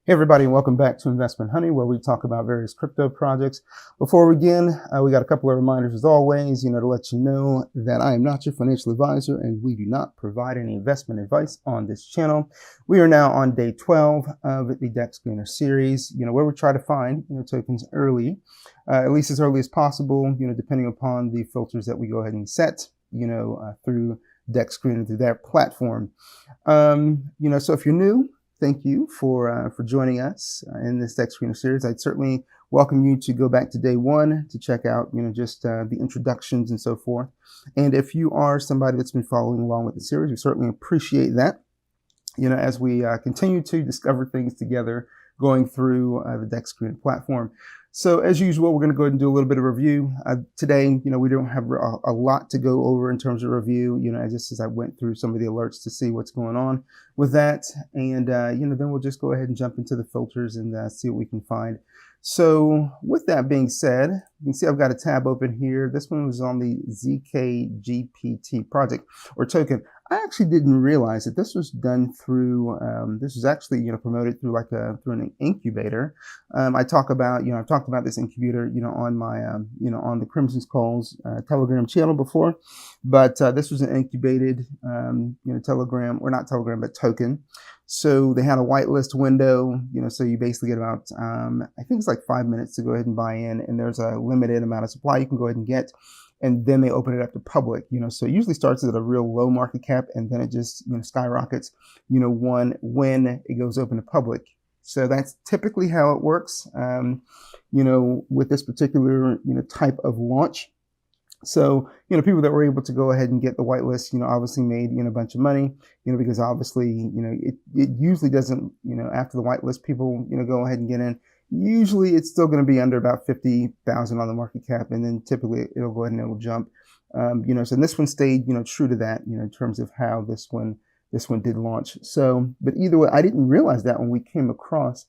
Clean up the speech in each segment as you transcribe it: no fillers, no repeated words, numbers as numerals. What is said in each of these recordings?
Hey everybody, and welcome back to Investment Honey, where we talk about various crypto projects. Before we begin, we got a couple of reminders as always, to let you know that I am not your financial advisor and we do not provide any investment advice on this channel. We are now on day 12 of the Dexscreener series, where we try to find, tokens early, at least as early as possible, depending upon the filters that we go ahead and set, through Dexscreener, through their platform. So if you're new, thank you for joining us in this Dexscreener series. I'd certainly welcome you to go back to day one to check out, just the introductions and so forth. And if you are somebody that's been following along with the series, we certainly appreciate that. As we continue to discover things together, going through the Dexscreener platform. So as usual, we're going to go ahead and do a little bit of review. Today, we don't have a lot to go over in terms of review, just as I went through some of the alerts to see what's going on with that. And, then we'll just go ahead and jump into the filters and see what we can find. So with that being said, you can see I've got a tab open here. This one was on the ZKGPT project or token. I actually didn't realize that this was done through, this was actually, promoted through through an incubator. I've talked about this incubator, on my, on the Crimson's Calls Telegram channel before, but this was an incubated, Telegram, or not Telegram, but token. So they had a whitelist window, so you basically get about, I think it's like 5 minutes to go ahead and buy in, and there's a limited amount of supply you can go ahead and get. And then they open it up to public, so it usually starts at a real low market cap, and then it just, skyrockets, when it goes open to public. So that's typically how it works, with this particular, type of launch. So, people that were able to go ahead and get the whitelist, obviously made, a bunch of money, because obviously, it usually doesn't, after the whitelist, people, go ahead and get in. Usually it's still going to be under about 50,000 on the market cap, and then typically it'll go ahead and it'll jump. So this one stayed, true to that, in terms of how this one did launch. So, but either way, I didn't realize that when we came across,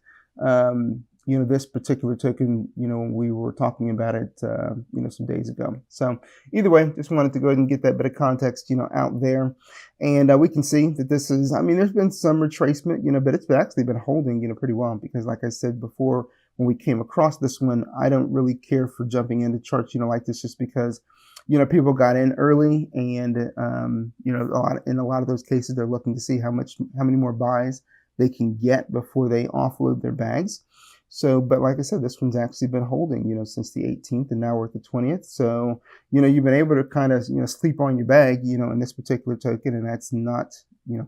this particular token, we were talking about it, some days ago. So either way, just wanted to go ahead and get that bit of context, out there. And we can see that this is, there's been some retracement, but it's actually been holding, pretty well, because like I said before, when we came across this one, I don't really care for jumping into charts, like this, just because, people got in early, and, in a lot of those cases, they're looking to see how many more buys they can get before they offload their bags. So, but like I said, this one's actually been holding, since the 18th, and now we're at the 20th. So, you've been able to kind of, sleep on your bag, in this particular token, and that's not,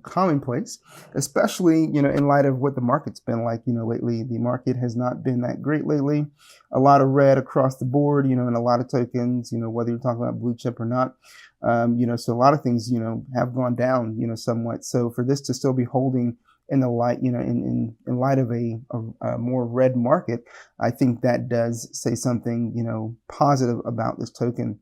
commonplace, especially, in light of what the market's been like, lately. The market has not been that great lately. A lot of red across the board, in a lot of tokens, whether you're talking about blue chip or not. So a lot of things, have gone down, somewhat. So for this to still be holding in the light, in light of a more red market, I think that does say something, positive about this token.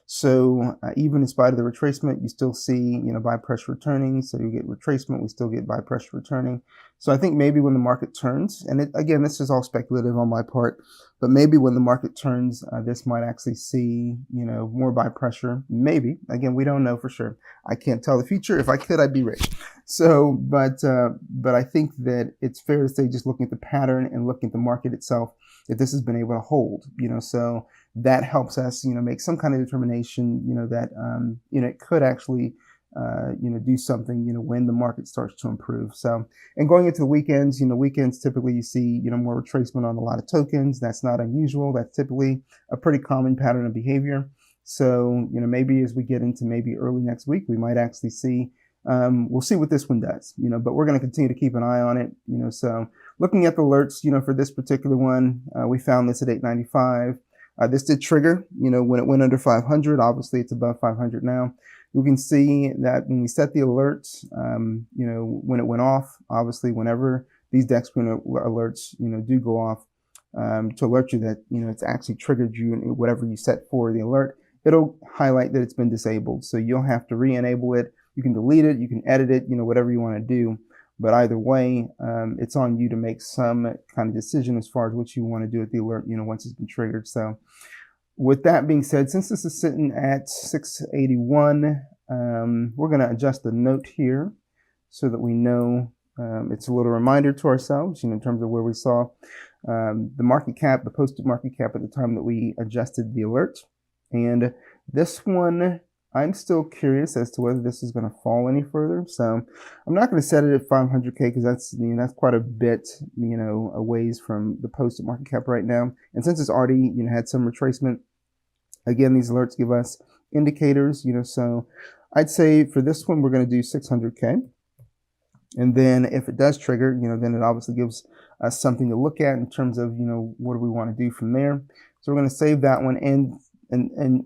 So even in spite of the retracement, you still see, buy pressure returning. So you get retracement, we still get buy pressure returning. So I think maybe when the market turns, and again, this is all speculative on my part, but maybe when the market turns, this might actually see, more buy pressure. Maybe. Again, we don't know for sure. I can't tell the future. If I could, I'd be rich. So, but I think that it's fair to say, just looking at the pattern and looking at the market itself, that this has been able to hold, so that helps us, make some kind of determination, that, it could actually, do something, when the market starts to improve. So, and going into the weekends, weekends typically you see, more retracement on a lot of tokens. That's not unusual. That's typically a pretty common pattern of behavior. So, maybe as we get into maybe early next week, we might actually see, we'll see what this one does, but we're going to continue to keep an eye on it, so looking at the alerts, for this particular one, we found this at 895. This did trigger, when it went under 500. Obviously, it's above 500 now. You can see that when we set the alerts, when it went off, obviously, whenever these Dexscreener alerts, do go off, to alert you that, it's actually triggered you and whatever you set for the alert, it'll highlight that it's been disabled. So you'll have to re-enable it. You can delete it, you can edit it, whatever you want to do. But either way, it's on you to make some kind of decision as far as what you want to do with the alert, once it's been triggered. So with that being said, since this is sitting at 681, we're going to adjust the note here so that we know It's a little reminder to ourselves, in terms of where we saw the market cap, the posted market cap at the time that we adjusted the alert. And this one, I'm still curious as to whether this is going to fall any further. So I'm not going to set it at 500K because that's quite a bit, a ways from the posted market cap right now. And since it's already, had some retracement, again, these alerts give us indicators, so I'd say for this one, we're going to do 600K. And then if it does trigger, then it obviously gives us something to look at in terms of, what do we want to do from there. So we're going to save that one. And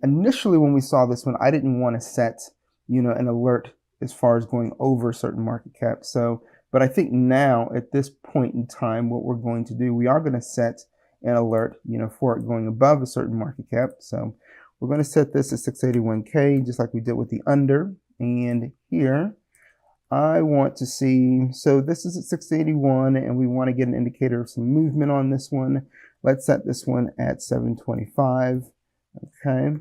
initially when we saw this one, I didn't want to set, an alert as far as going over a certain market cap. So, but I think now at this point in time, what we're going to do, we are going to set an alert, for it going above a certain market cap. So we're going to set this at 681K, just like we did with the under. And here, I want to see, so this is at 681 and we want to get an indicator of some movement on this one. Let's set this one at 725. Okay.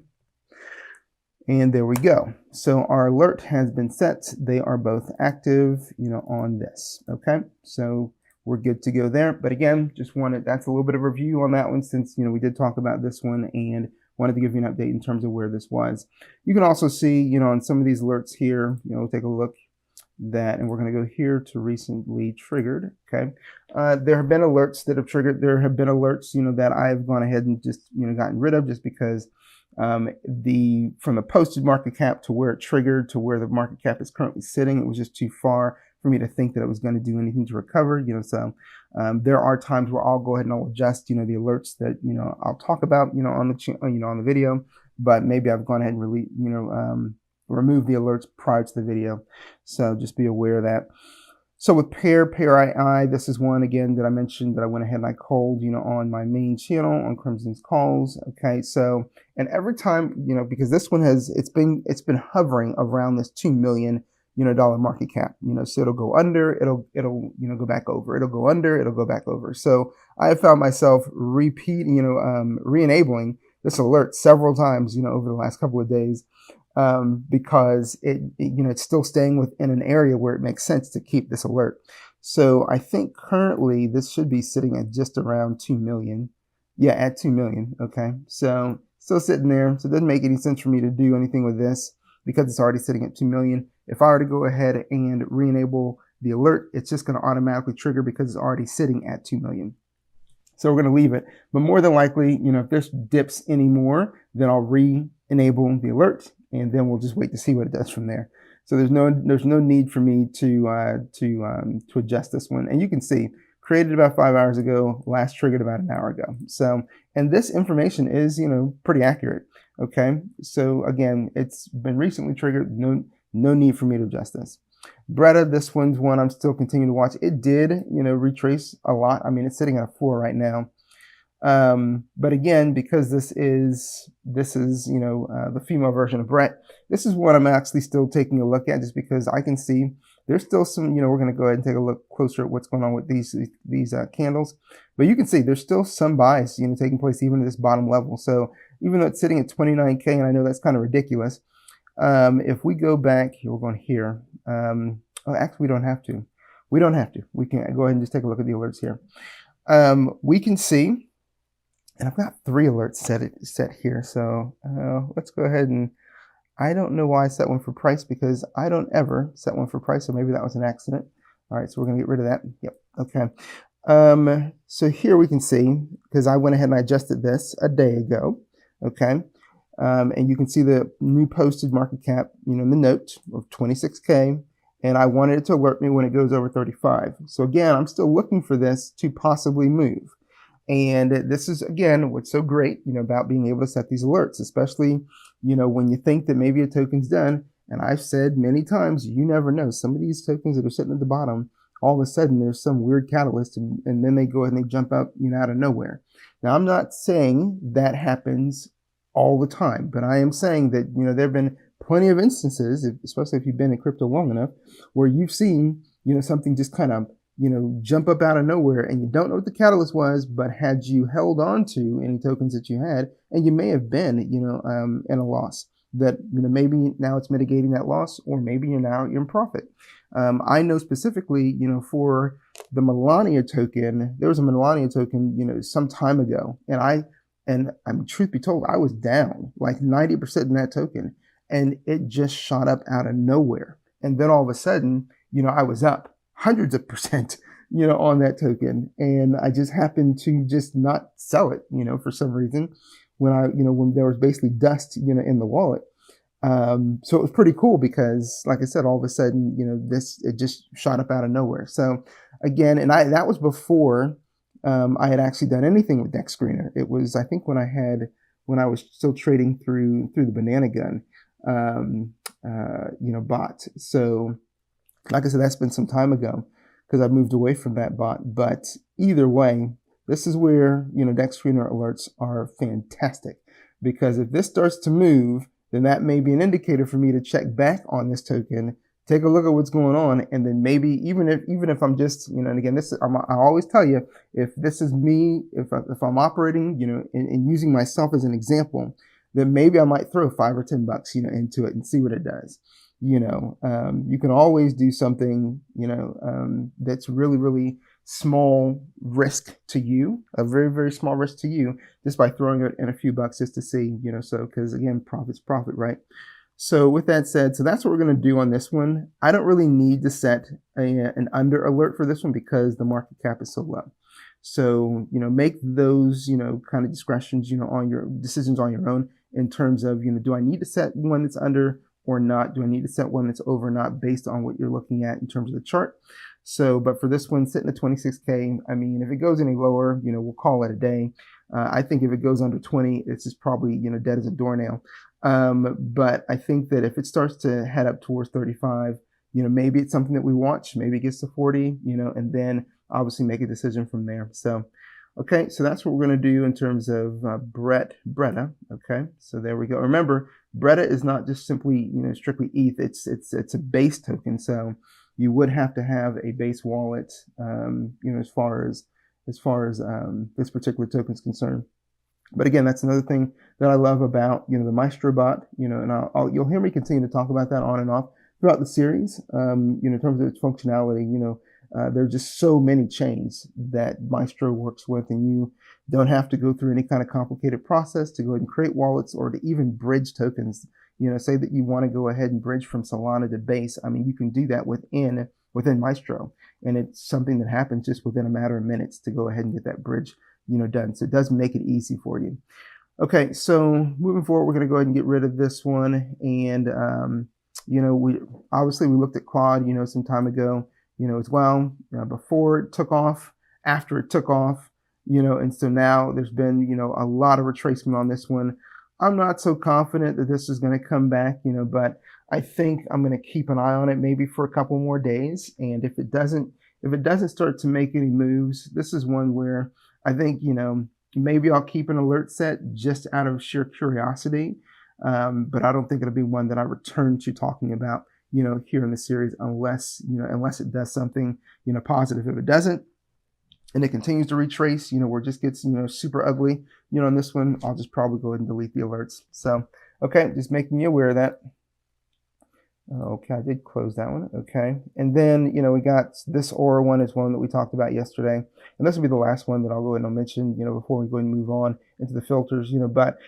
And there we go. So our alert has been set. They are both active, on this. Okay. So we're good to go there. But again, just wanted, that's a little bit of a review on that one since, we did talk about this one and wanted to give you an update in terms of where this was. You can also see, on some of these alerts here, take a look that, and we're going to go here to recently triggered. Okay. There have been alerts that have triggered. There have been alerts, that I've gone ahead and just, gotten rid of just because from the posted market cap to where it triggered to where the market cap is currently sitting, it was just too far for me to think that it was going to do anything to recover, so there are times where I'll go ahead and I'll adjust, the alerts that, I'll talk about, on the video, but maybe I've gone ahead and remove the alerts prior to the video. So just be aware of that. So with pair II, this is one again that I mentioned that I went ahead and I called, on my main channel on Crimson's calls. Okay. So, and every time, because this one it's been hovering around this $2 million, dollar market cap, so it'll go under, it'll, go back over, it'll go under, it'll go back over. So I have found myself re-enabling this alert several times, over the last couple of days. Because it's still staying within an area where it makes sense to keep this alert. So I think currently this should be sitting at just around 2 million. Yeah, at 2 million. Okay. So still sitting there. So it doesn't make any sense for me to do anything with this because it's already sitting at 2 million. If I were to go ahead and re-enable the alert, it's just going to automatically trigger because it's already sitting at 2 million. So we're going to leave it. But more than likely, if this dips anymore, then I'll re-enable the alert. And then we'll just wait to see what it does from there. So there's no need for me to adjust this one. And you can see created about 5 hours ago, last triggered about an hour ago. So, and this information is, pretty accurate. Okay. So again, it's been recently triggered. No need for me to adjust this. Bretta, this one's one I'm still continuing to watch. It did, retrace a lot. I mean, it's sitting at a 4 right now. But again, because this is the female version of Brett, this is what I'm actually still taking a look at just because I can see there's still some, we're going to go ahead and take a look closer at what's going on with these candles, but you can see there's still some buys, taking place even at this bottom level. So even though it's sitting at 29K, and I know that's kind of ridiculous, if we go back here, we're going here. Oh, actually, we don't have to. We can go ahead and just take a look at the alerts here. We can see. And I've got 3 alerts set here. So let's go ahead and, I don't know why I set one for price because I don't ever set one for price. So maybe that was an accident. All right. So we're going to get rid of that. Yep. Okay. So here we can see, because I went ahead and I adjusted this a day ago. Okay. And you can see the new posted market cap, in the note of 26K. And I wanted it to alert me when it goes over 35. So again, I'm still looking for this to possibly move. And this is, again, what's so great, about being able to set these alerts, especially, when you think that maybe a token's done. And I've said many times, you never know. Some of these tokens that are sitting at the bottom, all of a sudden there's some weird catalyst and then they go ahead and they jump up, out of nowhere. Now, I'm not saying that happens all the time, but I am saying that, there have been plenty of instances, especially if you've been in crypto long enough, where you've seen, something just kind of, jump up out of nowhere and you don't know what the catalyst was, but had you held on to any tokens that you had, and you may have been, in a loss. that, maybe now it's mitigating that loss, or maybe you're in profit. I know specifically, for the Melania token, there was a Melania token, some time ago, and I mean, truth be told, I was down like 90% in that token, and it just shot up out of nowhere. And then all of a sudden, I was up hundreds of percent, on that token. And I just happened to just not sell it, for some reason when there was basically dust, in the wallet. So it was pretty cool because, like I said, all of a sudden, it just shot up out of nowhere. So again, and that was before I had actually done anything with Dexscreener. It was, I think, when I was still trading through the banana gun, bot. So like I said, that's been some time ago because I moved away from that bot. But either way, this is where, Dexscreener alerts are fantastic, because if this starts to move, then that may be an indicator for me to check back on this token, take a look at what's going on, and then maybe even if I'm just, and again, I always tell you, if this is me, if I'm operating, and using myself as an example, then maybe I might throw $5 or $10, into it and see what it does. You can always do something, that's really, really small risk to you, a very, very small risk to you, just by throwing it in a few bucks just to see, so, because again, profit's profit, right? So with that said, so that's what we're going to do on this one. I don't really need to set an under alert for this one because the market cap is so low. So, make those, kind of discretions, on your decisions on your own in terms of, do I need to set one that's under or not? Do I need to set one that's over or not, based on what you're looking at in terms of the chart? So, but for this one, sitting at 26K, I mean, if it goes any lower, we'll call it a day. I think if it goes under 20, it's just probably, dead as a doornail. But I think that if it starts to head up towards 35, maybe it's something that we watch, maybe it gets to 40, and then obviously make a decision from there. So, okay, so that's what we're going to do in terms of Bretta. Okay, so there we go. Remember, Bretta is not just simply, strictly ETH. It's a base token. So you would have to have a base wallet, as far as this particular token is concerned. But again, that's another thing that I love about, the Maestro bot, and you'll hear me continue to talk about that on and off throughout the series. In terms of its functionality, there are just so many chains that Maestro works with, and you don't have to go through any kind of complicated process to go ahead and create wallets or to even bridge tokens. Say that you want to go ahead and bridge from Solana to Base. I mean, you can do that within Maestro, and it's something that happens just within a matter of minutes to go ahead and get that bridge, done. So it does make it easy for you. Okay, so moving forward, we're going to go ahead and get rid of this one, and we looked at Quad, some time ago, as well, before it took off, after it took off, and so now there's been, a lot of retracement on this one. I'm not so confident that this is going to come back, but I think I'm going to keep an eye on it maybe for a couple more days. And if it doesn't start to make any moves, this is one where I think, maybe I'll keep an alert set just out of sheer curiosity. But I don't think it'll be one that I return to talking about, here in the series, unless it does something, positive. If it doesn't, and it continues to retrace, where it just gets, super ugly, on this one, I'll just probably go ahead and delete the alerts. So, okay, just making you aware of that. Okay, I did close that one. Okay, and then, we got this Aura one is one that we talked about yesterday. And this will be the last one that I'll go ahead and mention, before we go and move on into the filters, but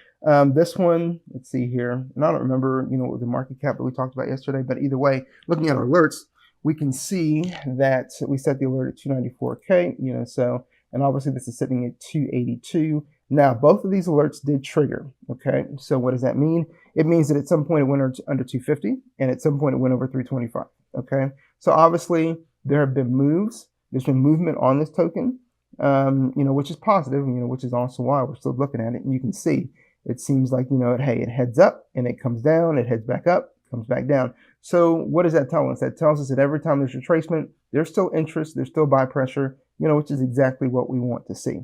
this one, let's see here. And I don't remember, the market cap that we talked about yesterday, but either way, looking at our alerts, we can see that we set the alert at 294K, so, and obviously this is sitting at 282. Now, both of these alerts did trigger, okay? So what does that mean? It means that at some point it went under 250, and at some point it went over 325, okay? So obviously there have been moves. There's been movement on this token, which is positive, which is also why we're still looking at it. And you can see, it seems like, it heads up and it comes down, it heads back up, comes back down. So what does that tell us? That tells us that every time there's retracement, there's still interest, there's still buy pressure, which is exactly what we want to see.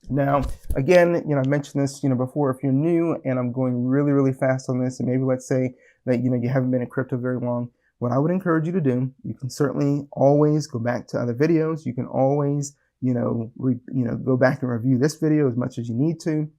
Now, again, I mentioned this, before. If you're new and I'm going really, really fast on this, and maybe let's say that, you haven't been in crypto very long, what I would encourage you to do, you can certainly always go back to other videos. You can always, go back and review this video as much as you need to.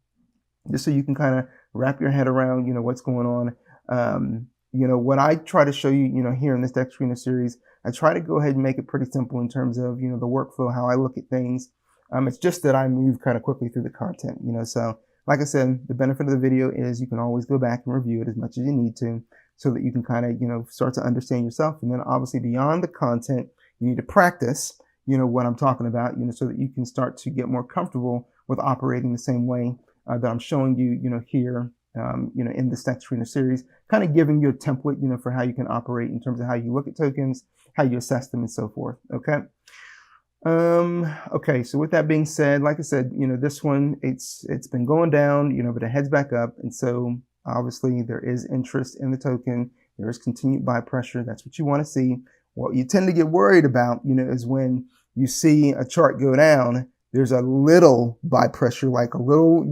just so you can kind of wrap your head around, what's going on. What I try to show you, here in this Dexscreener series, I try to go ahead and make it pretty simple in terms of, the workflow, how I look at things. It's just that I move kind of quickly through the content, so like I said, the benefit of the video is you can always go back and review it as much as you need to so that you can kind of, start to understand yourself. And then obviously beyond the content, you need to practice, what I'm talking about, so that you can start to get more comfortable with operating the same way that I'm showing you, here, in this Dexscreener series, kind of giving you a template, for how you can operate in terms of how you look at tokens, how you assess them, and so forth. Okay. Okay. So with that being said, like I said, this one, it's been going down, but it heads back up. And so obviously there is interest in the token. There is continued buy pressure. That's what you want to see. What you tend to get worried about, is when you see a chart go down, there's a little buy pressure, like a little,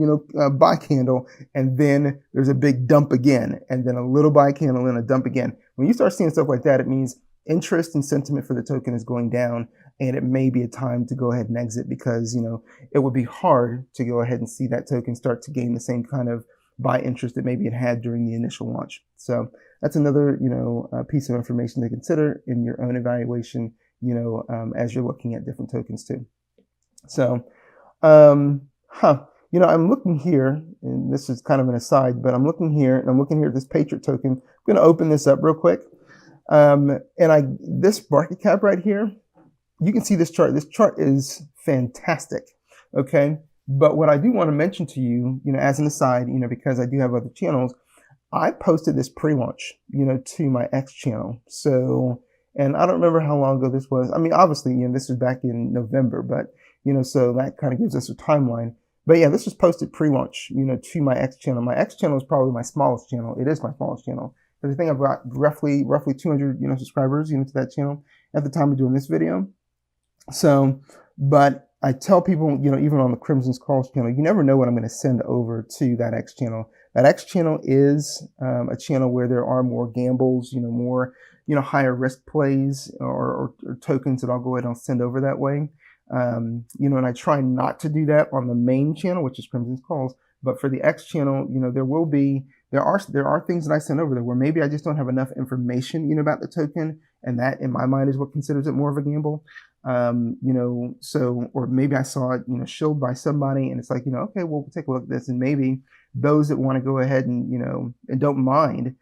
buy candle, and then there's a big dump again, and then a little buy candle and a dump again. When you start seeing stuff like that, it means interest and sentiment for the token is going down, and it may be a time to go ahead and exit because, it would be hard to go ahead and see that token start to gain the same kind of buy interest that maybe it had during the initial launch. So that's another, piece of information to consider in your own evaluation, as you're looking at different tokens too. So, I'm looking here, and this is kind of an aside, but I'm looking here, and I'm looking here at this Patriot token. I'm going to open this up real quick. This market cap right here, you can see this chart. This chart is fantastic. Okay. But what I do want to mention to you, as an aside, because I do have other channels, I posted this pre-launch, to my X channel. So, and I don't remember how long ago this was. I mean, obviously, this was back in November, but, so that kind of gives us a timeline. But yeah, this was posted pre-launch, to my X channel. My X channel is probably my smallest channel. It is my smallest channel. Because I think I've got roughly 200, subscribers, to that channel at the time of doing this video. So, but I tell people, even on the Crimson's Calls channel, you never know what I'm going to send over to that X channel. That X channel is a channel where there are more gambles, more, higher risk plays or tokens that I'll go ahead and I'll send over that way. And I try not to do that on the main channel, which is Crimson's Calls. But for the X channel, there are things that I send over there where maybe I just don't have enough information, about the token, and that in my mind is what considers it more of a gamble. Or maybe I saw it, shilled by somebody, and it's like, okay, well, we'll take a look at this, and maybe those that want to go ahead and, and don't mind,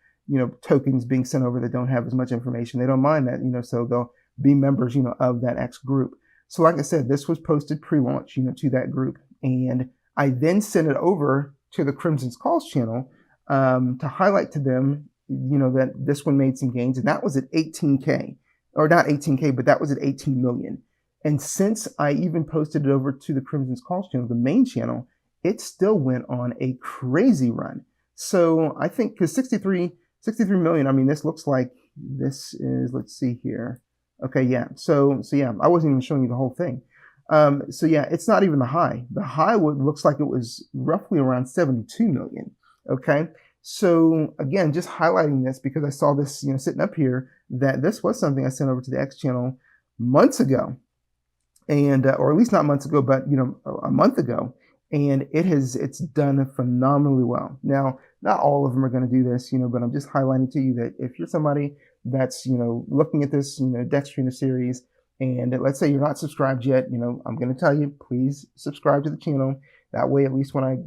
tokens being sent over that don't have as much information, they don't mind that, so they'll be members, of that X group. So like I said, this was posted pre-launch, to that group, and I then sent it over to the Crimson's Calls channel to highlight to them, that this one made some gains, and that was at 18K. Or not 18K, but that was at 18 million. And since I even posted it over to the Crimson's Calls channel, the main channel, it still went on a crazy run. So I think because 63 million, I mean, this looks like this is, let's see here. Okay, yeah. So yeah, I wasn't even showing you the whole thing. So yeah, it's not even the high. The high looks like it was roughly around 72 million. Okay. So again, just highlighting this because I saw this, sitting up here, that this was something I sent over to the X channel months ago, and or at least not months ago, but a month ago, and it's done phenomenally well. Now, not all of them are going to do this, but I'm just highlighting to you that if you're somebody that's looking at this Dexscreener series, and let's say you're not subscribed yet, I'm going to tell you, please subscribe to the channel. That way, at least when I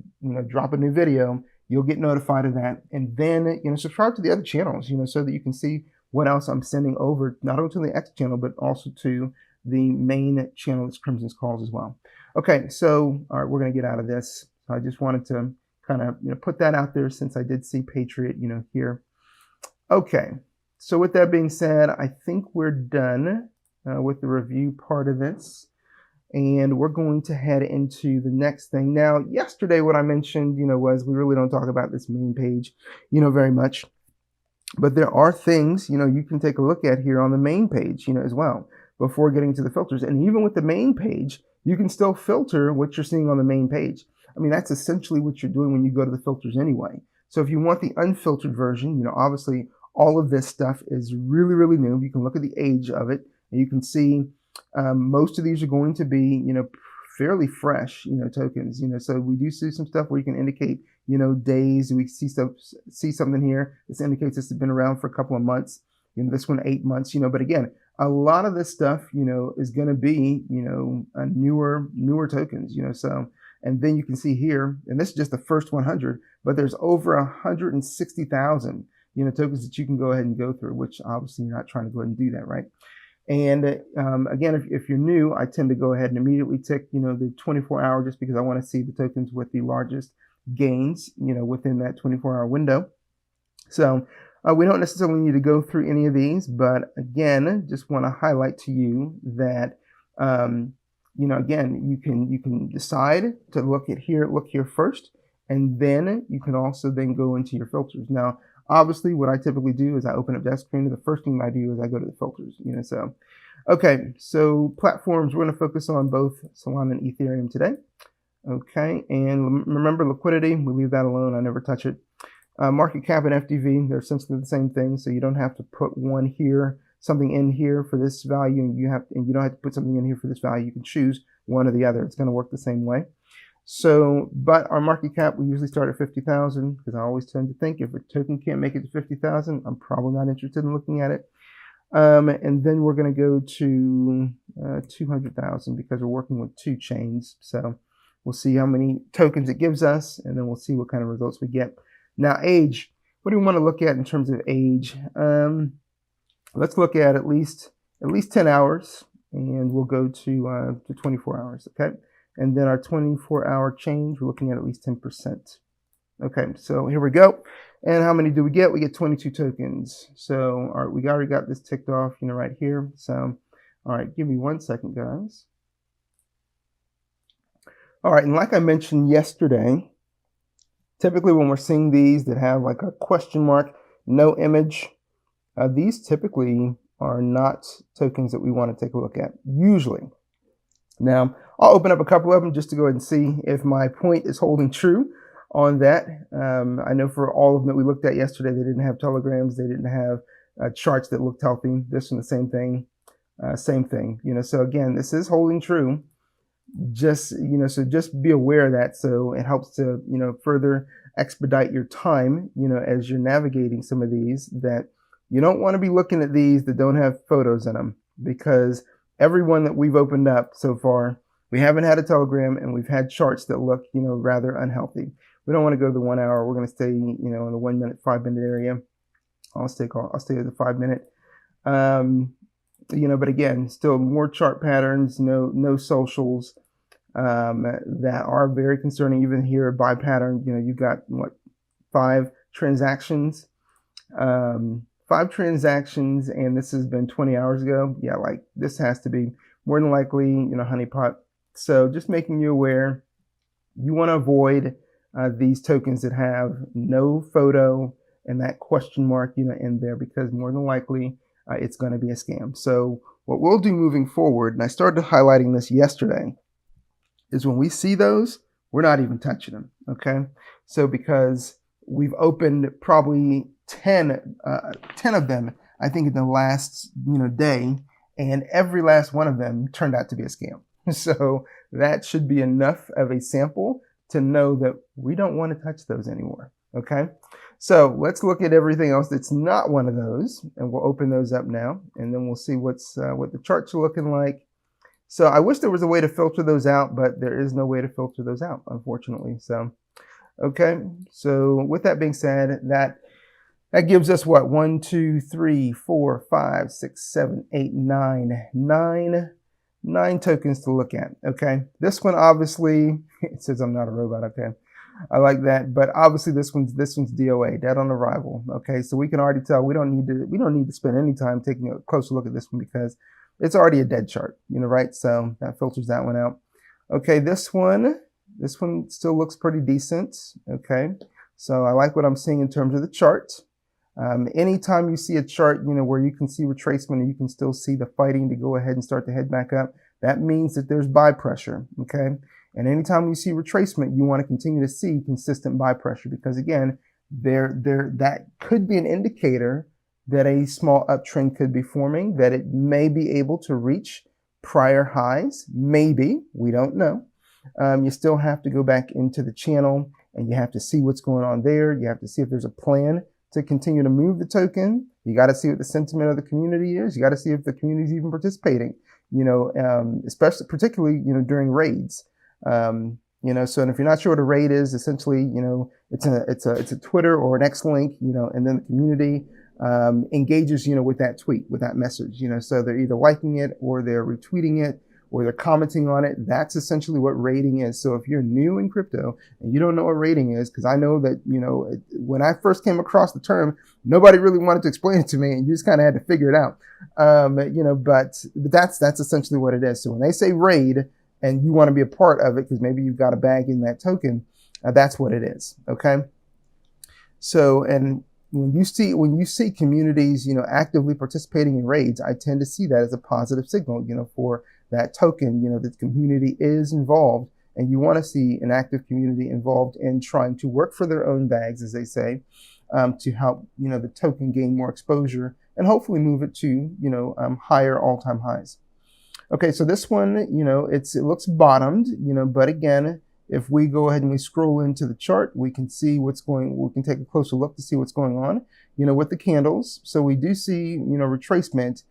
drop a new video, you'll get notified of that, and then subscribe to the other channels, so that you can see what else I'm sending over, not only to the X channel, but also to the main channel that's Crimson's Calls as well. Okay, so all right, we're gonna get out of this. I just wanted to kind of put that out there since I did see Patriot here. Okay, so with that being said, I think we're done with the review part of this. And we're going to head into the next thing. Now, yesterday, what I mentioned, was we really don't talk about this main page, very much. But there are things, you can take a look at here on the main page, as well, before getting to the filters. And even with the main page, you can still filter what you're seeing on the main page. I mean, that's essentially what you're doing when you go to the filters anyway. So if you want the unfiltered version, obviously all of this stuff is really, really new. You can look at the age of it, and you can see most of these are going to be, fairly fresh, tokens, so we do see some stuff where you can indicate, days. We see something here. This indicates this has been around for a couple of months, this one 8 months, but again, a lot of this stuff, is going to be, a newer tokens, so, and then you can see here, and this is just the first 100, but there's over 160,000, tokens that you can go ahead and go through, which obviously you're not trying to go ahead and do that, right? And again, if you're new, I tend to go ahead and immediately tick, the 24-hour, just because I want to see the tokens with the largest gains, within that 24-hour window. So we don't necessarily need to go through any of these, but again, just want to highlight to you that, again, you can decide to look here first, and then you can also then go into your filters. Now, obviously, what I typically do is I open up Dexscreener. The first thing I do is I go to the filters, so. Okay, so platforms, we're going to focus on both Solana and Ethereum today. Okay, and remember liquidity, we leave that alone. I never touch it. Market cap and FDV, they're essentially the same thing, so you don't have to put one here, something in here for this value, and you don't have to put something in here for this value. You can choose one or the other. It's going to work the same way. So, but our market cap, we usually start at 50,000, because I always tend to think if a token can't make it to 50,000, I'm probably not interested in looking at it. And then we're going to go to 200,000, because we're working with 2 chains. So we'll see how many tokens it gives us, and then we'll see what kind of results we get. Now, age, what do we want to look at in terms of age? Let's look at least 10 hours, and we'll go to 24 hours, okay? And then our 24-hour change, we're looking at least 10%. Okay, so here we go. And how many do we get? We get 22 tokens. So, all right, we already got this ticked off, right here. So, all right, give me 1 second, guys. All right, and like I mentioned yesterday, typically when we're seeing these that have like a question mark, no image, these typically are not tokens that we want to take a look at, usually. Now, I'll open up a couple of them just to go ahead and see if my point is holding true on that. I know for all of them that we looked at yesterday, they didn't have telegrams, they didn't have charts that looked healthy. This one, the same thing, So again, this is holding true. Just, so just be aware of that. So it helps to, further expedite your time, as you're navigating some of these, that you don't want to be looking at these that don't have photos in them, because every one that we've opened up so far, we haven't had a telegram, and we've had charts that look, rather unhealthy. We don't want to go to the 1 hour. We're going to stay, in the 1 minute, 5 minute area. I'll stay at the 5 minute. But again, still more chart patterns, no socials, that are very concerning. Even here, buy pattern, you've got what, 5 transactions, 5 transactions, and this has been 20 hours ago. Yeah, like this has to be more than likely, honeypot. So just making you aware, you want to avoid these tokens that have no photo and that question mark, in there, because more than likely it's going to be a scam. So what we'll do moving forward, and I started highlighting this yesterday, is when we see those, we're not even touching them. Okay, so because we've opened probably 10 of them, I think, in the last day, and every last one of them turned out to be a scam. So that should be enough of a sample to know that we don't want to touch those anymore. Okay, so let's look at everything else that's not one of those, and we'll open those up now, and then we'll see what the charts are looking like. So I wish there was a way to filter those out, but there is no way to filter those out, unfortunately. So, okay, so with that being said, that gives us what? 1, 2, 3, 4, 5, 6, 7, 8, 9 tokens to look at. Okay, this one obviously, it says I'm not a robot. Okay, I like that, but obviously this one's DOA, dead on arrival. Okay, so we can already tell we don't need to spend any time taking a closer look at this one, because it's already a dead chart, right? So that filters that one out. Okay, this one still looks pretty decent. Okay, so I like what I'm seeing in terms of the chart. Anytime you see a chart, where you can see retracement and you can still see the fighting to go ahead and start to head back up, that means that there's buy pressure. Okay, and anytime you see retracement, you want to continue to see consistent buy pressure, because again, that could be an indicator that a small uptrend could be forming, that it may be able to reach prior highs. Maybe, we don't know. you still have to go back into the channel and you have to see what's going on there. You have to see if there's a plan to continue to move the token. You got to see what the sentiment of the community is. You got to see if the community is even participating, especially particularly, during raids. So if you're not sure what a raid is, essentially, it's a Twitter or an X link, and then the community engages, with that tweet, with that message, so they're either liking it or they're retweeting it or they're commenting on it. That's essentially what raiding is. So if you're new in crypto and you don't know what raiding is, because I know that, when I first came across the term, nobody really wanted to explain it to me and you just kind of had to figure it out. But that's essentially what it is. So when they say raid and you want to be a part of it, because maybe you've got a bag in that token, that's what it is. Okay. So, and when you see communities, actively participating in raids, I tend to see that as a positive signal, for that token, that the community is involved, and you want to see an active community involved in trying to work for their own bags, as they say, to help, the token gain more exposure and hopefully move it to, higher all-time highs. Okay, so this one, it looks bottomed, but again, if we go ahead and we scroll into the chart, we can see we can take a closer look to see what's going on, with the candles. So we do see, retracement,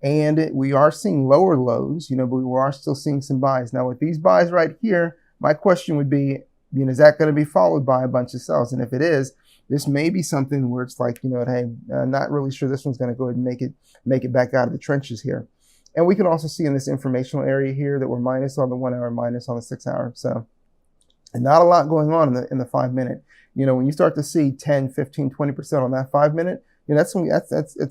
and we are seeing lower lows, but we are still seeing some buys. Now with these buys right here, my question would be, is that going to be followed by a bunch of sells? And if it is, this may be something where it's like, hey, I'm not really sure this one's going to go ahead and make it back out of the trenches here. And we can also see in this informational area here that we're minus on the 1 hour, minus on the 6 hour. So, and not a lot going on in the 5 minute. When you start to see 10, 15, 20% on that 5 minute, that's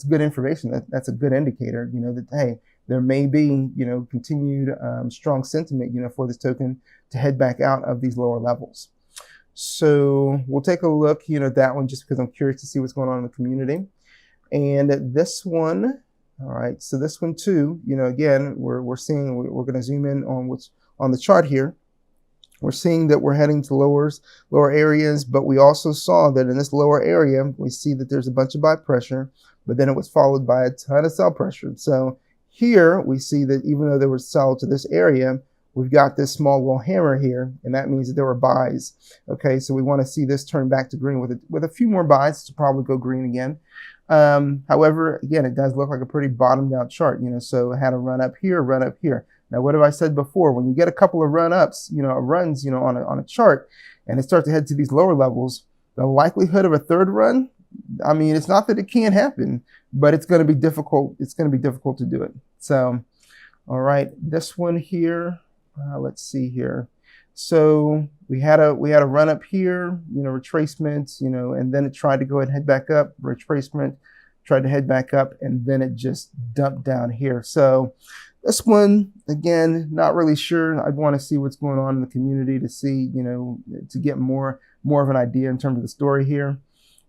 good information. That's a good indicator, that, hey, there may be, continued strong sentiment, for this token to head back out of these lower levels. So we'll take a look, at that one just because I'm curious to see what's going on in the community. And this one, all right, so this one too, again, we're seeing, we're going to zoom in on what's on the chart here. We're seeing that we're heading to lower areas, but we also saw that in this lower area, we see that there's a bunch of buy pressure, but then it was followed by a ton of sell pressure. So here we see that even though there was sell to this area, we've got this small little hammer here, and that means that there were buys. Okay, so we want to see this turn back to green with a few more buys to probably go green again. However, again, it does look like a pretty bottomed out chart, so it had a run up here, run up here. Now, what have I said before? When you get a couple of runs, on a chart, and it starts to head to these lower levels, the likelihood of a third run, I mean, it's not that it can't happen, but it's going to be difficult. It's going to be difficult to do it. So, all right, this one here, let's see here. So we had a run up here, retracement, and then it tried to go ahead and head back up, retracement, tried to head back up, and then it just dumped down here. So this one, again, not really sure. I'd want to see what's going on in the community to see, to get more of an idea in terms of the story here.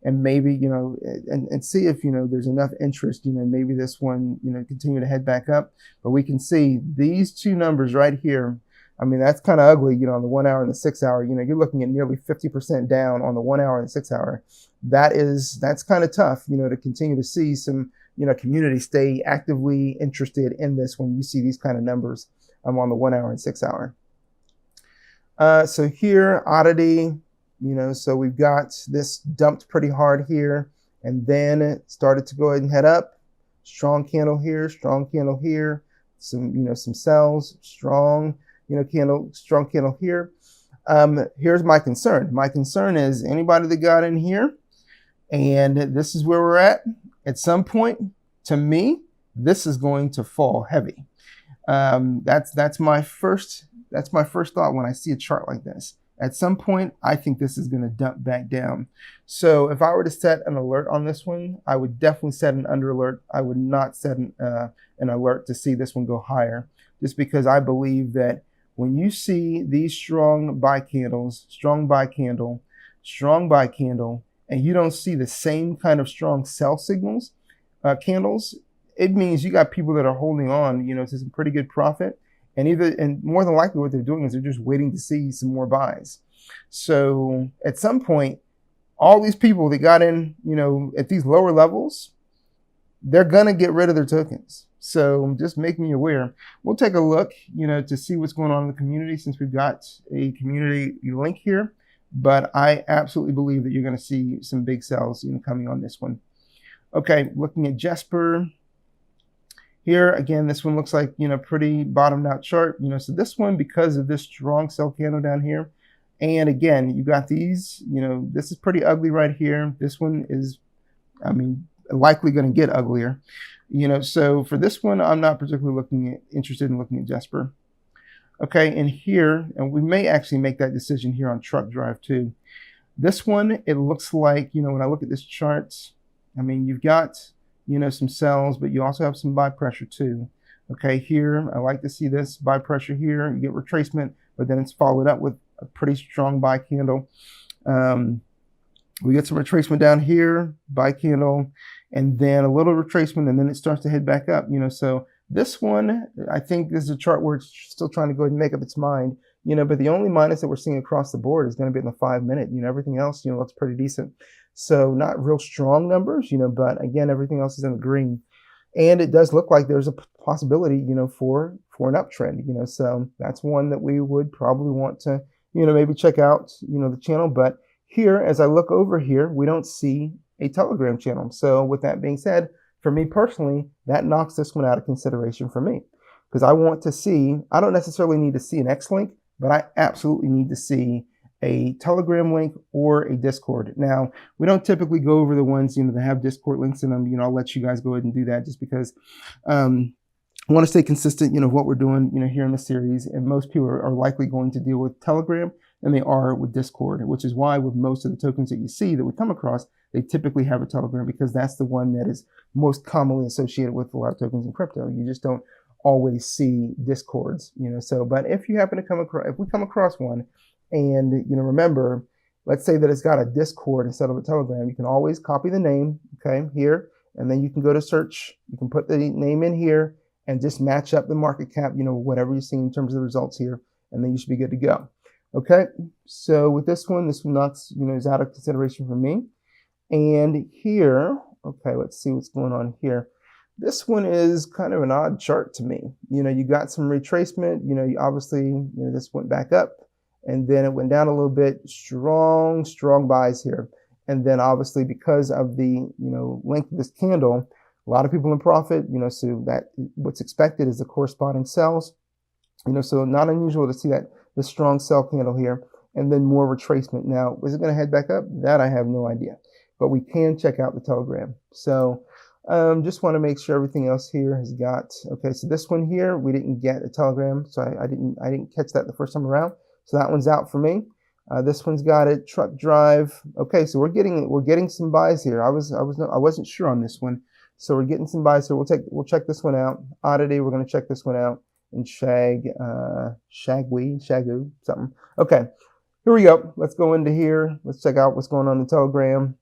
And maybe, and see if, there's enough interest, maybe this one, continue to head back up. But we can see these two numbers right here. I mean, that's kind of ugly, on the 1 hour and the 6 hour, you're looking at nearly 50% down on the 1 hour and the 6 hour. That's kind of tough, to continue to see some, community stay actively interested in this when you see these kind of numbers on the 1 hour and 6 hour. So here, oddity, so we've got this dumped pretty hard here, and then it started to go ahead and head up. Strong candle here, some, some sells, strong candle here. Here's my concern. My concern is anybody that got in here, and this is where we're at some point, to me, this is going to fall heavy. That's my first thought when I see a chart like this. At some point, I think this is going to dump back down. So if I were to set an alert on this one, I would definitely set an under alert. I would not set an alert to see this one go higher, just because I believe that when you see these strong buy candles, strong buy candle, and you don't see the same kind of strong sell signals, candles, it means you got people that are holding on, to some pretty good profit. And more than likely what they're doing is they're just waiting to see some more buys. So at some point, all these people that got in, at these lower levels, they're going to get rid of their tokens. So just making you aware. We'll take a look, to see what's going on in the community since we've got a community link here. But I absolutely believe that you're going to see some big sells, coming on this one. Okay, looking at Jesper. Here, again, this one looks like, pretty bottomed out chart. So this one, because of this strong sell candle down here, and again, you got these, this is pretty ugly right here. This one is, likely going to get uglier. So for this one, I'm not particularly interested in looking at Jesper. Okay, and here, and we may actually make that decision here on truck drive too. This one, it looks like, when I look at this chart, you've got, some sells, but you also have some buy pressure too. Okay, here, I like to see this buy pressure here. You get retracement, but then it's followed up with a pretty strong buy candle. We get some retracement down here, buy candle, and then a little retracement, and then it starts to head back up. So this one, I think this is a chart where it's still trying to go ahead and make up its mind. But the only minus that we're seeing across the board is going to be in the 5 minute. Everything else, looks pretty decent. So not real strong numbers, but again, everything else is in the green. And it does look like there's a possibility, for an uptrend, so that's one that we would probably want to, maybe check out, the channel. But here, as I look over here, we don't see a Telegram channel. So with that being said, for me personally, that knocks this one out of consideration for me, because I want to see, I don't necessarily need to see an X link, but I absolutely need to see a Telegram link or a Discord. Now, we don't typically go over the ones, that have Discord links in them. I'll let you guys go ahead and do that just because I want to stay consistent, of what we're doing, here in the series. And most people are likely going to deal with Telegram than they are with Discord, which is why with most of the tokens that you see that we come across, they typically have a Telegram because that's the one that is most commonly associated with a lot of tokens in crypto. You just don't always see Discords, so, but if you happen to if we come across one, and, remember, let's say that it's got a Discord instead of a Telegram, you can always copy the name, okay, here, and then you can go to search, you can put the name in here and just match up the market cap, whatever you see in terms of the results here, and then you should be good to go. Okay, so with this one knocks, is out of consideration for me. And here, okay, let's see what's going on here. This one is kind of an odd chart to me. You got some retracement, obviously, this went back up, and then it went down a little bit. Strong buys here. And then obviously because of the, length of this candle, a lot of people in profit, so that what's expected is the corresponding sells, so not unusual to see that the strong sell candle here and then more retracement. Now, is it going to head back up? That I have no idea, but we can check out the Telegram. So just want to make sure everything else here has got, okay, so this one here, we didn't get a Telegram. So I didn't catch that the first time around. So that one's out for me. This one's got it. Truck drive. Okay, so we're getting some buys here. I wasn't sure on this one, so we're getting some buys here. We'll check this one out. Oddity, we're going to check this one out. And Shagu, something. Okay, here we go. Let's go into here. Let's check out what's going on in the Telegram.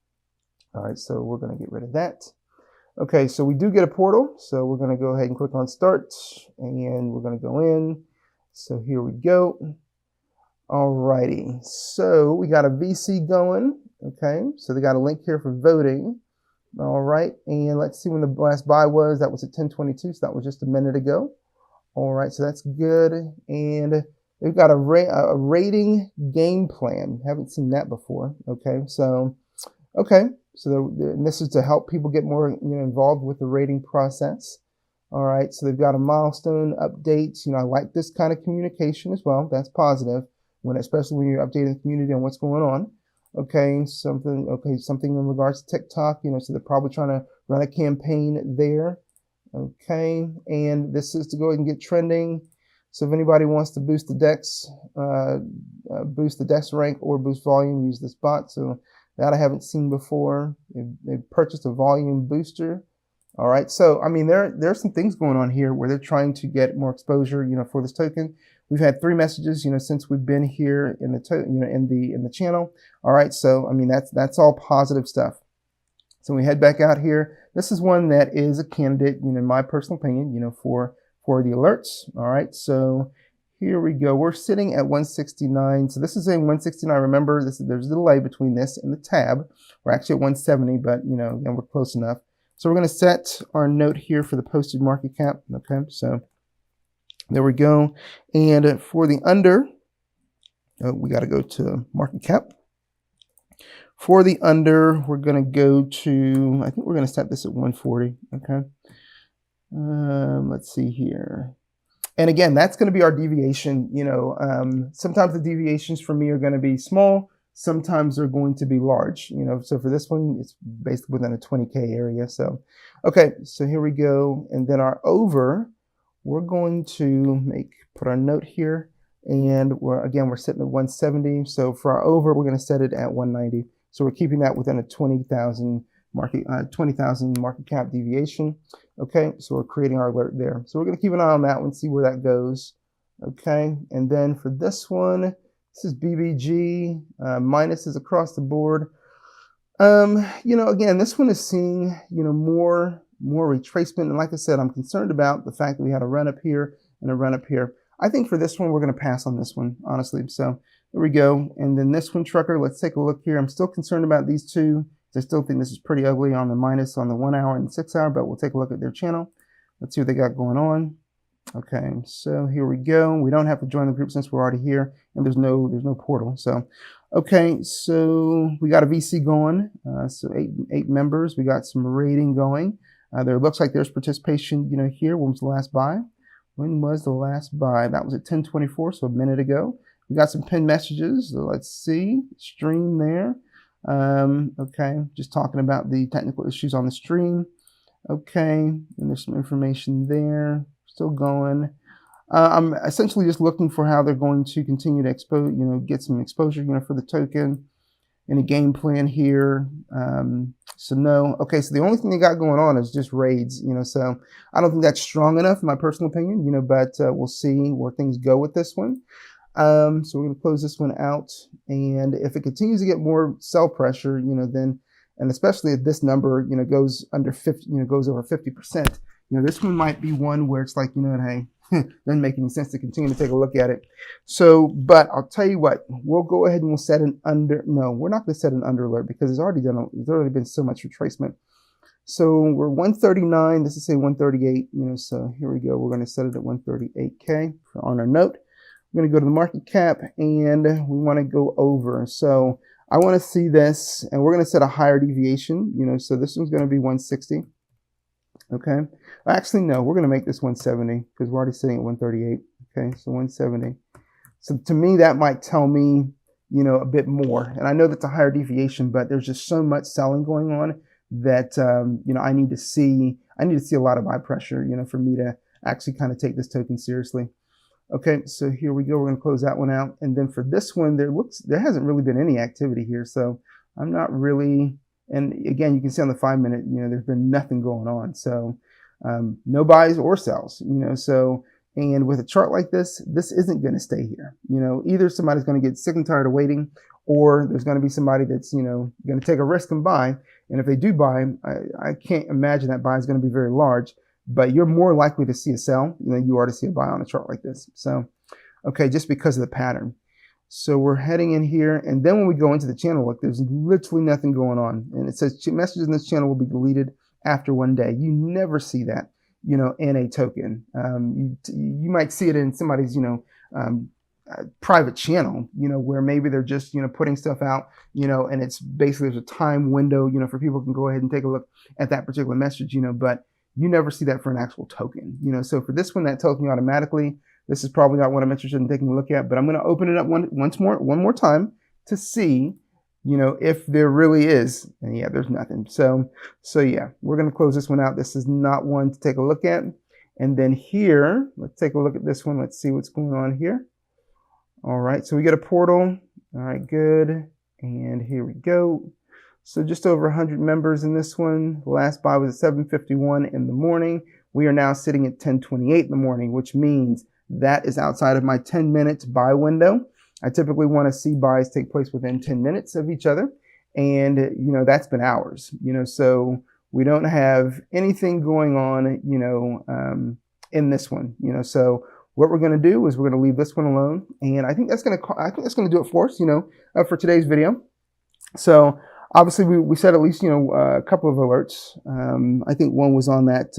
All right, so we're going to get rid of that. Okay, so we do get a portal. So we're going to go ahead and click on start, and we're going to go in. So here we go. Alrighty, so we got a VC going, okay, so they got a link here for voting. All right, and let's see when the last buy was. That was at 10:22, so that was just a minute ago. All right, so that's good, and they've got a rating game plan. Haven't seen that before. Okay, so and this is to help people get more involved with the rating process. All right, so they've got a milestone update. I like this kind of communication as well. That's positive. Especially when you're updating the community on what's going on. Okay, something in regards to TikTok, so they're probably trying to run a campaign there. Okay, and this is to go ahead and get trending. So if anybody wants to boost the Dex, rank or boost volume, use this bot. So that I haven't seen before. They've purchased a volume booster. All right, so there's some things going on here where they're trying to get more exposure, for this token. We've had 3 messages, since we've been here in the in the channel. All right, so that's all positive stuff. So we head back out here. This is one that is a candidate, in my personal opinion, for the alerts. All right, so here we go. We're sitting at 169. So this is a 169. Remember, there's a delay between this and the tab. We're actually at 170, but and we're close enough. So we're going to set our note here for the posted market cap. Okay, so there we go. And for the under, we got to go to market cap. For the under, we're going to go to, I think we're going to set this at 140. Okay. Let's see here. And again, that's going to be our deviation. You know, sometimes the deviations for me are going to be small. Sometimes they're going to be large, you know. So for this one, it's basically within a 20K area. So, okay, so here we go. And then our over, we're going to put our note here. And we're sitting at 170. So for our over, we're going to set it at 190. So we're keeping that within a 20,000 market cap deviation. Okay, so we're creating our alert there. So we're going to keep an eye on that one, see where that goes. Okay, and then for this one, this is BBG, minuses across the board. You know, again, this one is seeing, you know, more retracement. And like I said, I'm concerned about the fact that we had a run up here and a run up here. I think for this one, we're going to pass on this one, honestly. So there we go. And then this one, trucker, let's take a look here. I'm still concerned about these two. I still think this is pretty ugly on the minus on the 1 hour and the 6 hour, but we'll take a look at their channel. Let's see what they got going on. Okay, so here we go. We don't have to join the group since we're already here, and there's no portal. So, okay, so we got a VC going. So eight members. We got some rating going. There looks like there's participation. You know, here. When was the last buy? When was the last buy? That was at 10:24, so a minute ago. We got some pinned messages. So let's see. Stream there. Okay, just talking about the technical issues on the stream. Okay, and there's some information there. Still going. I'm essentially just looking for how they're going to continue to expose, you know, get some exposure, you know, for the token. Any game plan here. So no. Okay, so the only thing they got going on is just raids, you know, so I don't think that's strong enough in my personal opinion, you know, but we'll see where things go with this one. So we're going to close this one out, and if it continues to get more sell pressure, you know, then, and especially if this number, you know, goes under 50, you know, goes over 50%, you know, this one might be one where it's like, you know, hey, doesn't make any sense to continue to take a look at it. So, but I'll tell you what, we'll go ahead and we'll set an under. No, we're not going to set an under alert because it's already been so much retracement. So we're 139. This is say 138. You know, so here we go. We're going to set it at 138K on our note. We're going to go to the market cap and we want to go over. So I want to see this, and we're going to set a higher deviation, you know, so this one's going to be 160. Okay. Actually, no, we're going to make this 170 because we're already sitting at 138. Okay. So 170. So to me, that might tell me, you know, a bit more. And I know that's a higher deviation, but there's just so much selling going on that, you know, I need to see a lot of buy pressure, you know, for me to actually kind of take this token seriously. Okay, so here we go. We're going to close that one out. And then for this one, there hasn't really been any activity here. So I'm not really, and again, you can see on the 5 minute, you know, there's been nothing going on. So no buys or sells, you know, so, and with a chart like this, this isn't going to stay here. You know, either somebody's going to get sick and tired of waiting, or there's going to be somebody that's, you know, going to take a risk and buy. And if they do buy, I can't imagine that buy is going to be very large. But you're more likely to see a sell than you are to see a buy on a chart like this. So, okay, just because of the pattern. So we're heading in here, and then when we go into the channel, look, there's literally nothing going on. And it says messages in this channel will be deleted after 1 day. You never see that, you know, in a token. You might see it in somebody's, you know, private channel, you know, where maybe they're just, you know, putting stuff out, you know, and it's basically there's a time window, you know, for people can go ahead and take a look at that particular message, you know, but you never see that for an actual token, you know. So for this one, that tells me automatically this is probably not what I'm interested in taking a look at. But I'm going to open it up one more time to see, you know, if there really is. And yeah, there's nothing. So yeah, we're going to close this one out. This is not one to take a look at. And then here, let's take a look at this one. Let's see what's going on here. All right, so we get a portal. All right, good. And here we go. So just over 100 members in this one. The last buy was at 7:51 in the morning. We are now sitting at 10:28 in the morning, which means that is outside of my 10-minute buy window. I typically want to see buys take place within 10 minutes of each other. And, you know, that's been hours, you know, so we don't have anything going on, you know, in this one, you know. So what we're going to do is we're going to leave this one alone. And I think that's going to do it for us, you know, for today's video. So obviously we set at least, a couple of alerts. I think one was on that,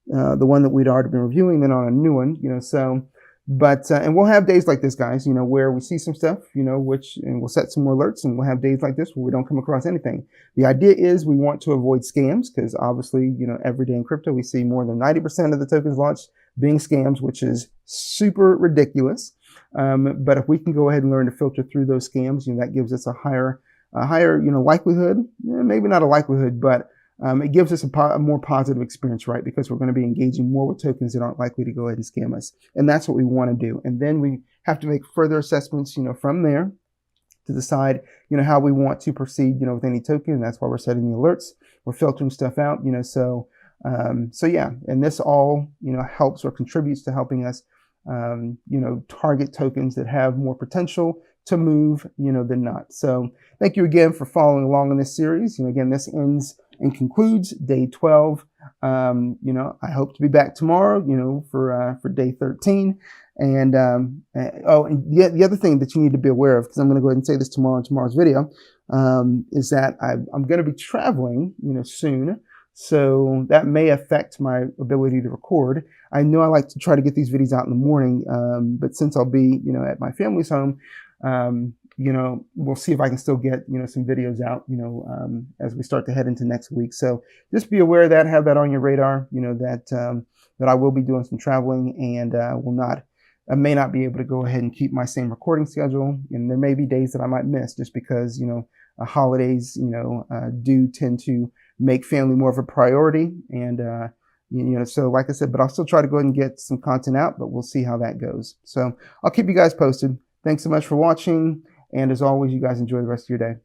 the one that we'd already been reviewing, then on a new one, so, but, and we'll have days like this, guys, where we see some stuff, and we'll set some more alerts, and we'll have days like this where we don't come across anything. The idea is we want to avoid scams because obviously, every day in crypto, we see more than 90% of the tokens launched being scams, which is super ridiculous. But if we can go ahead and learn to filter through those scams, that gives us a higher, likelihood, maybe not a likelihood, but it gives us a more positive experience, right? Because we're going to be engaging more with tokens that aren't likely to go ahead and scam us. And that's what we want to do. And then we have to make further assessments, from there to decide, how we want to proceed, with any token. And that's why we're setting the alerts. We're filtering stuff out, so yeah. And this all, helps or contributes to helping us, target tokens that have more potential to move, than not. So thank you again for following along in this series. Again, this ends and concludes day 12. I hope to be back tomorrow, for day 13. And, and the other thing that you need to be aware of, because I'm going to go ahead and say this tomorrow in tomorrow's video, is that I'm going to be traveling, soon. So that may affect my ability to record. I know I like to try to get these videos out in the morning, but since I'll be, at my family's home, we'll see if I can still get, some videos out, as we start to head into next week. So just be aware of that, have that on your radar, that I will be doing some traveling and I may not be able to go ahead and keep my same recording schedule. And there may be days that I might miss just because, holidays, do tend to make family more of a priority. And, so like I said, but I'll still try to go ahead and get some content out, but we'll see how that goes. So I'll keep you guys posted. Thanks so much for watching. And as always, you guys enjoy the rest of your day.